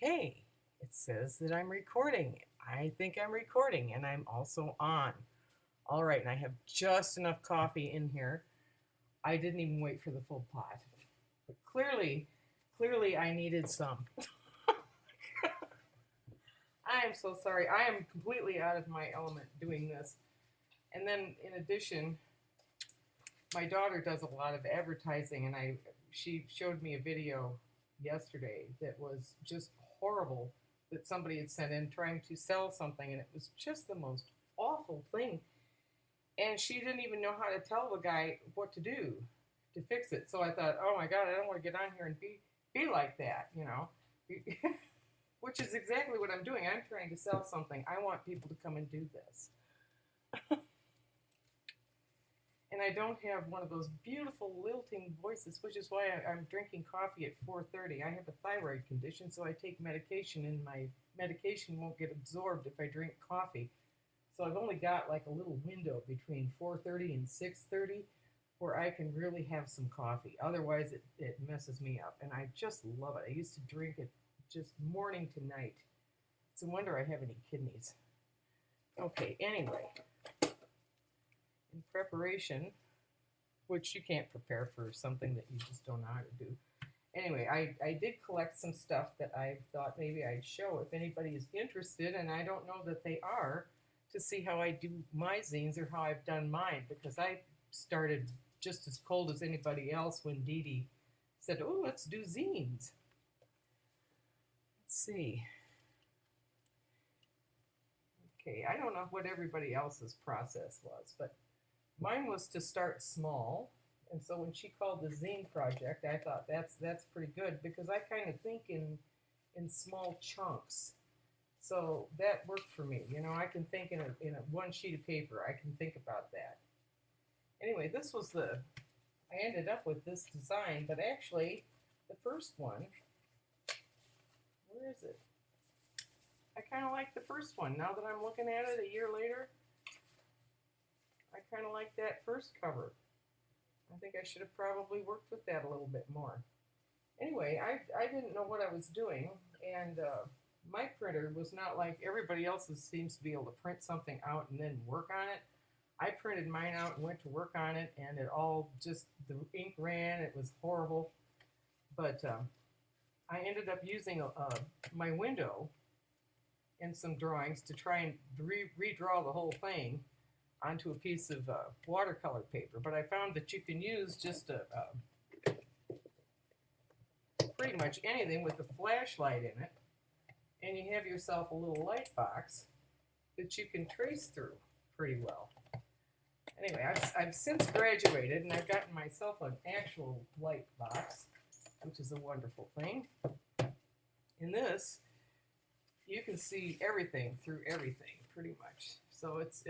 Okay, it says that I'm recording. I think I'm recording and I'm also on. All right, and I have just enough coffee in here. I didn't even wait for the full pot. But clearly I needed some. I am so sorry. I am completely out of my element doing this. And then in addition, my daughter does a lot of advertising and she showed me a video yesterday that was just horrible that somebody had sent in trying to sell something and it was just the most awful thing and she didn't even know how to tell the guy what to do to fix it. So I thought, oh my god, I don't want to get on here and be like that, which is exactly what I'm doing. I'm trying to sell something. I want people to come and do this. And I don't have one of those beautiful lilting voices, which is why I'm drinking coffee at 4:30. I have a thyroid condition, so I take medication, and my medication won't get absorbed if I drink coffee. So I've only got like a little window between 4:30 and 6:30 where I can really have some coffee. Otherwise, it messes me up, and I just love it. I used to drink it just morning to night. It's a wonder I have any kidneys. Okay, anyway, in preparation, which you can't prepare for something that you just don't know how to do. Anyway, I did collect some stuff that I thought maybe I'd show if anybody is interested, and I don't know that they are, to see how I do my zines or how I've done mine, because I started just as cold as anybody else when Dee Dee said, oh, let's do zines. Let's see. Okay, I don't know what everybody else's process was, but mine was to start small. And so when she called the zine project, I thought that's pretty good because I kind of think in small chunks. So that worked for me. I can think in a one sheet of paper. I can think about that. Anyway, I ended up with this design, but actually the first one, where is it? I kind of like the first one. Now that I'm looking at it a year later, I kind of like that first cover. I think I should have probably worked with that a little bit more. Anyway, I didn't know what I was doing, and my printer was not like everybody else's seems to be able to print something out and then work on it. I printed mine out and went to work on it, and it all just, the ink ran. It was horrible. But I ended up using my window and some drawings to try and redraw the whole thing onto a piece of watercolor paper. But I found that you can use just pretty much anything with a flashlight in it, and you have yourself a little light box that you can trace through pretty well. Anyway, I've since graduated, and I've gotten myself an actual light box, which is a wonderful thing. In this, you can see everything through everything, pretty much. So it's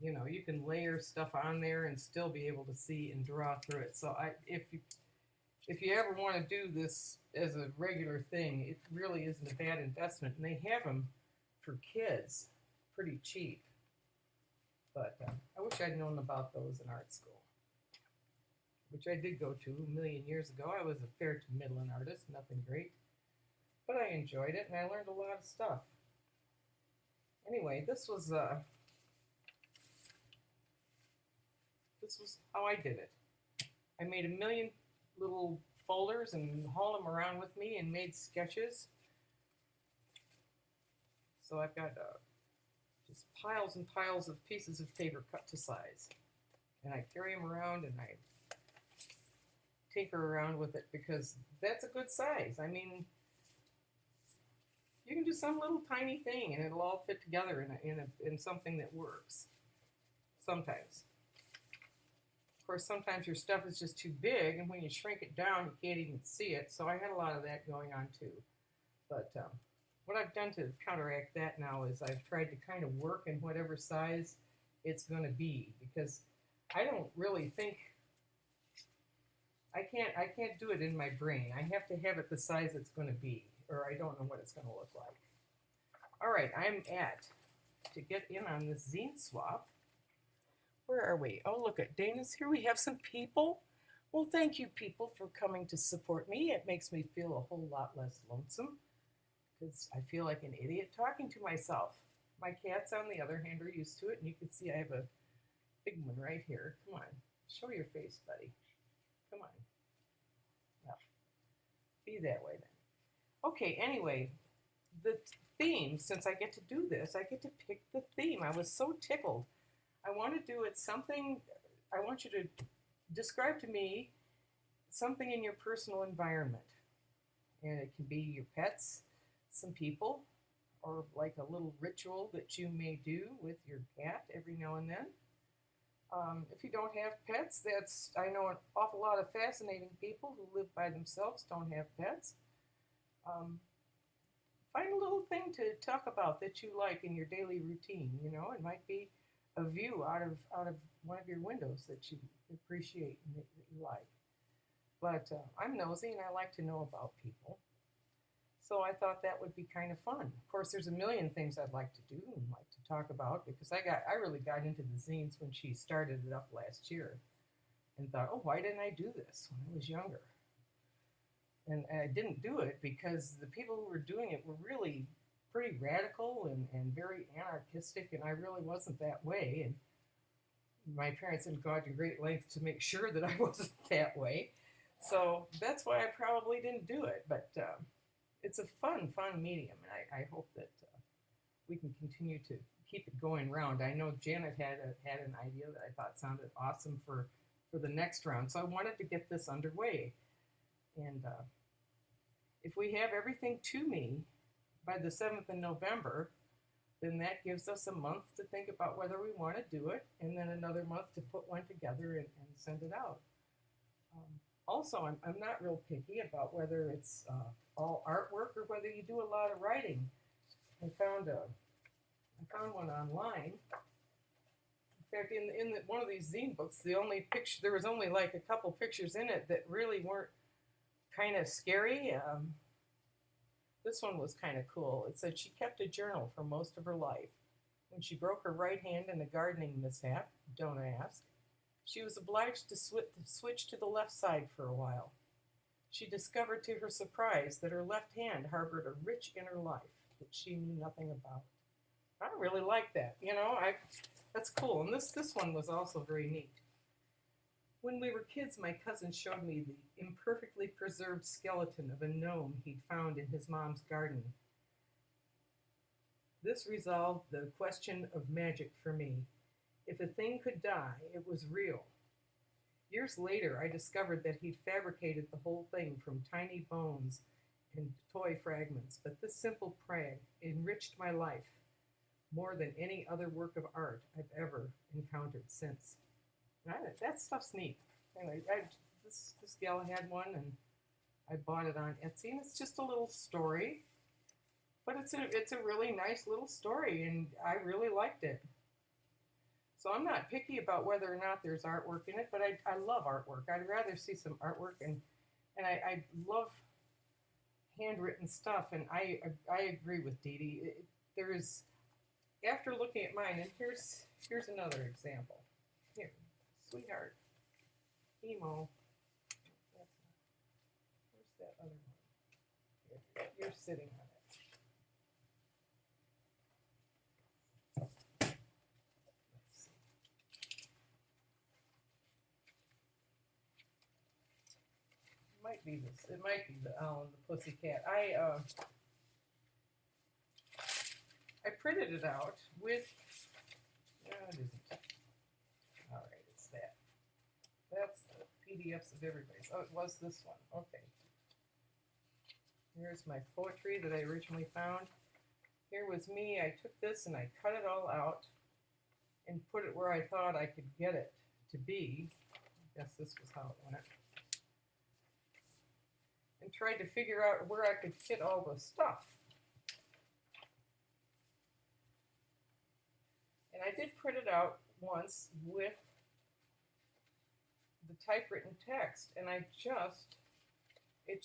you can layer stuff on there and still be able to see and draw through it. So if you ever want to do this as a regular thing, it really isn't a bad investment. And they have them for kids pretty cheap. But I wish I'd known about those in art school, which I did go to a million years ago. I was a fair to middling artist, nothing great. But I enjoyed it, and I learned a lot of stuff. Anyway, this was how I did it. I made a million little folders and hauled them around with me and made sketches. So I've got just piles and piles of pieces of paper cut to size. And I carry them around and I tinker around with it because that's a good size. I mean, you can do some little tiny thing and it'll all fit together in something that works. Sometimes. Of course, sometimes your stuff is just too big, and when you shrink it down, you can't even see it. So I had a lot of that going on too. But what I've done to counteract that now is I've tried to kind of work in whatever size it's going to be, because I don't really think I can't do it in my brain. I have to have it the size it's going to be, or I don't know what it's going to look like. All right, to get in on this zine swap. Where are we? Oh, look at Dana's here. We have some people. Well, thank you, people, for coming to support me. It makes me feel a whole lot less lonesome because I feel like an idiot talking to myself. My cats, on the other hand, are used to it, and you can see I have a big one right here. Come on, show your face, buddy. Come on. Now, be that way then. Okay, anyway, the theme, since I get to do this, I get to pick the theme. I was so tickled. I want to do it something, I want you to describe to me something in your personal environment. And it can be your pets, some people, or like a little ritual that you may do with your cat every now and then. If you don't have pets, I know an awful lot of fascinating people who live by themselves, don't have pets. Um, Find a little thing to talk about that you like in your daily routine. It might be a view out of one of your windows that you appreciate and that you like. But I'm nosy and I like to know about people. So I thought that would be kind of fun. Of course, there's a million things I'd like to do and like to talk about because I really got into the zines when she started it up last year and thought, oh, why didn't I do this when I was younger? And I didn't do it because the people who were doing it were really pretty radical and very anarchistic, and I really wasn't that way. And my parents had gone to great lengths to make sure that I wasn't that way. So that's why I probably didn't do it. But it's a fun medium, and I hope that we can continue to keep it going round. I know Janet had an idea that I thought sounded awesome for the next round, so I wanted to get this underway. And if we have everything to me by the 7th of November, then that gives us a month to think about whether we want to do it, and then another month to put one together and send it out. Also, I'm not real picky about whether it's all artwork or whether you do a lot of writing. I found one online. In fact, in one of these zine books, there was only like a couple pictures in it that really weren't kind of scary. This one was kind of cool. It said she kept a journal for most of her life. When she broke her right hand in a gardening mishap, don't ask, she was obliged to switch to the left side for a while. She discovered to her surprise that her left hand harbored a rich inner life that she knew nothing about. I really like that. That's cool. And this one was also very neat. When we were kids, my cousin showed me the imperfectly preserved skeleton of a gnome he'd found in his mom's garden. This resolved the question of magic for me. If a thing could die, it was real. Years later, I discovered that he'd fabricated the whole thing from tiny bones and toy fragments, but this simple prag enriched my life more than any other work of art I've ever encountered since. That stuff's neat. Anyway, this gal had one, and I bought it on Etsy, and it's just a little story, but it's a really nice little story, and I really liked it. So I'm not picky about whether or not there's artwork in it, but I love artwork. I'd rather see some artwork, and I love handwritten stuff, and I agree with Dee Dee. There is, after looking at mine, and here's another example. Here. Sweetheart, emo. Where's that other one? Here, you're sitting on it. Let's see. It might be this. It might be the owl and the pussycat. I printed it out with. No, it isn't. All right. That's the PDFs of everybody's. Oh, it was this one. Okay. Here's my poetry that I originally found. Here was me. I took this and I cut it all out and put it where I thought I could get it to be. I guess this was how it went. And tried to figure out where I could fit all the stuff. And I did print it out once with the typewritten text, and it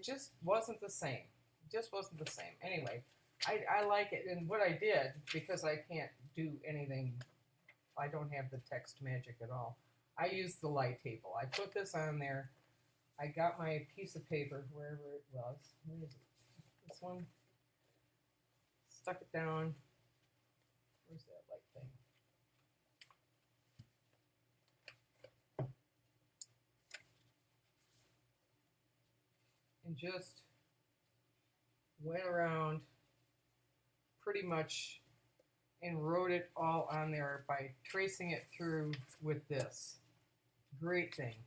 just wasn't the same. It just wasn't the same. Anyway, I like it, and what I did, because I can't do anything, I don't have the text magic at all, I used the light table. I put this on there. I got my piece of paper, wherever it was. Where is it? This one. Stuck it down. Where's that light thing? And just went around pretty much and wrote it all on there by tracing it through with this. Great thing.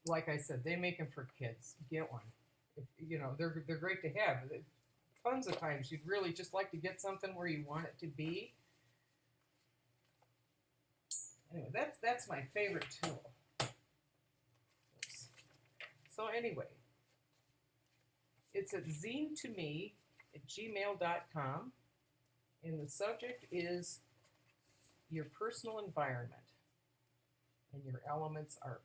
Like I said, they make them for kids. Get one. If, you know, they're great to have. Tons of times you'd really just like to get something where you want it to be. Anyway, that's my favorite tool. Oops. So anyway, it's at zinetome@gmail.com, and the subject is your personal environment, and your elements are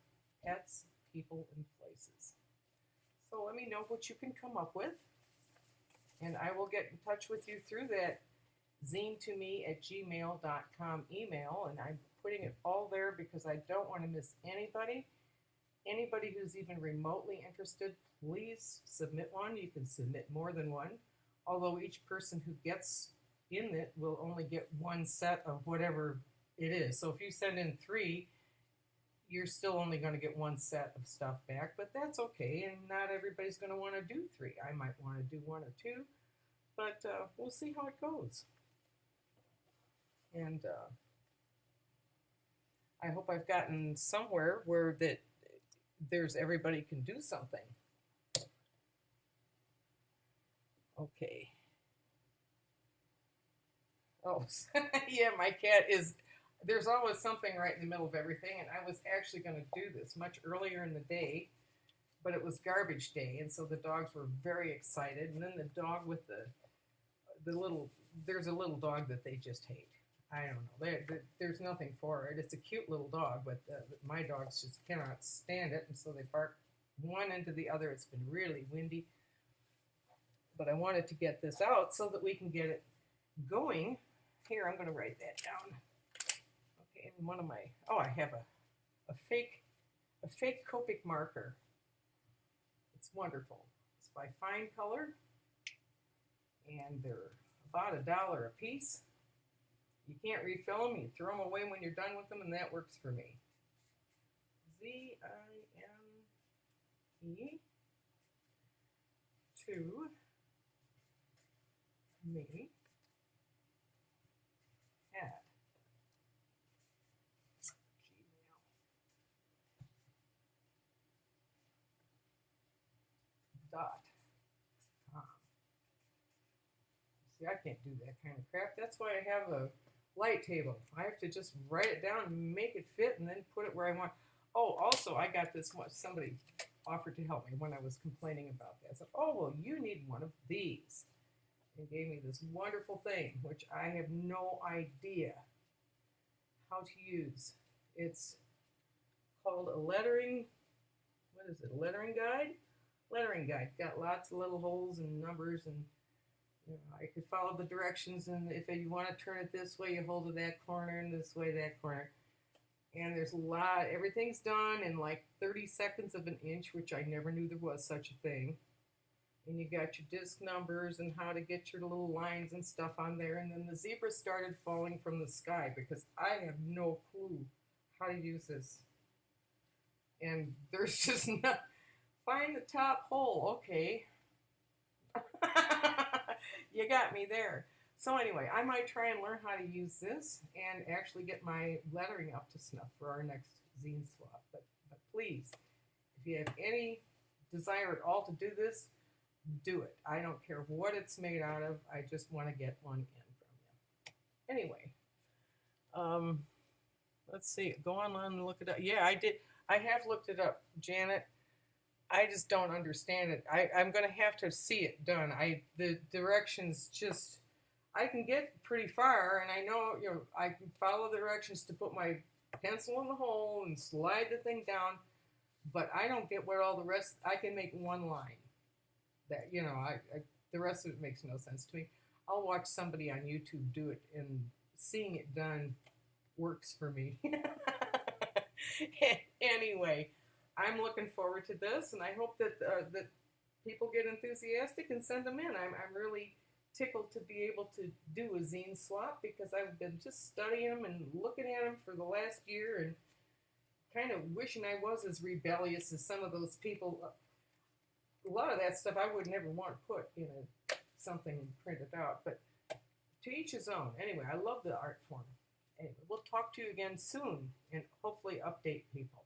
pets, people, and places. So let me know what you can come up with, and I will get in touch with you through that zinetome@gmail.com email, and I'm putting it all there because I don't want to miss anybody. Anybody who's even remotely interested, please submit one. You can submit more than one, although each person who gets in it will only get one set of whatever it is. So if you send in 3, you're still only going to get one set of stuff back, but that's okay, and not everybody's going to want to do 3. I might want to do 1 or 2, but we'll see how it goes. And I hope I've gotten somewhere where that there's everybody can do something. Okay. Oh, yeah, my cat is, there's always something right in the middle of everything, and I was actually going to do this much earlier in the day, but it was garbage day, and so the dogs were very excited, and then the dog with the little, there's a little dog that they just hate. I don't know. There's nothing for it. It's a cute little dog, but my dogs just cannot stand it, and so they bark one into the other. It's been really windy, but I wanted to get this out so that we can get it going. Here, I'm going to write that down. Okay, and one of my, oh, I have a fake Copic marker. It's wonderful. It's by Fine Color, and they're about $1 a piece. You can't refill them. You throw them away when you're done with them, and that works for me. ZINE to me at gmail.com. See, I can't do that kind of crap. That's why I have a light table. I have to just write it down and make it fit and then put it where I want. Oh, also, I got this one. Somebody offered to help me when I was complaining about that. I said, oh, well, you need one of these. And gave me this wonderful thing, which I have no idea how to use. It's called a lettering, what is it, a lettering guide? Lettering guide. Got lots of little holes and numbers, and you know, I could follow the directions, and if you want to turn it this way, you hold it that corner, and this way, that corner. And there's a lot, everything's done in like 30 seconds of an inch, which I never knew there was such a thing. And you got your disc numbers and how to get your little lines and stuff on there. And then the zebra started falling from the sky because I have no clue how to use this. And there's just not, find the top hole, okay. You got me there. So anyway, I might try and learn how to use this and actually get my lettering up to snuff for our next zine swap. But please, if you have any desire at all to do this, do it. I don't care what it's made out of. I just want to get one in from you. Anyway, let's see. Go online and look it up. Yeah, I did. I have looked it up, Janet. I just don't understand it. I'm going to have to see it done. The directions just, I can get pretty far, and I know, you know, I can follow the directions to put my pencil in the hole and slide the thing down, but I don't get where all the rest, I can make one line. That, you know, the rest of it makes no sense to me. I'll watch somebody on YouTube do it, and seeing it done works for me. Anyway, I'm looking forward to this, and I hope that people get enthusiastic and send them in. I'm really tickled to be able to do a zine swap because I've been just studying them and looking at them for the last year and kind of wishing I was as rebellious as some of those people. A lot of that stuff I would never want to put in something and print it out, but to each his own. Anyway, I love the art form. Anyway, we'll talk to you again soon and hopefully update people.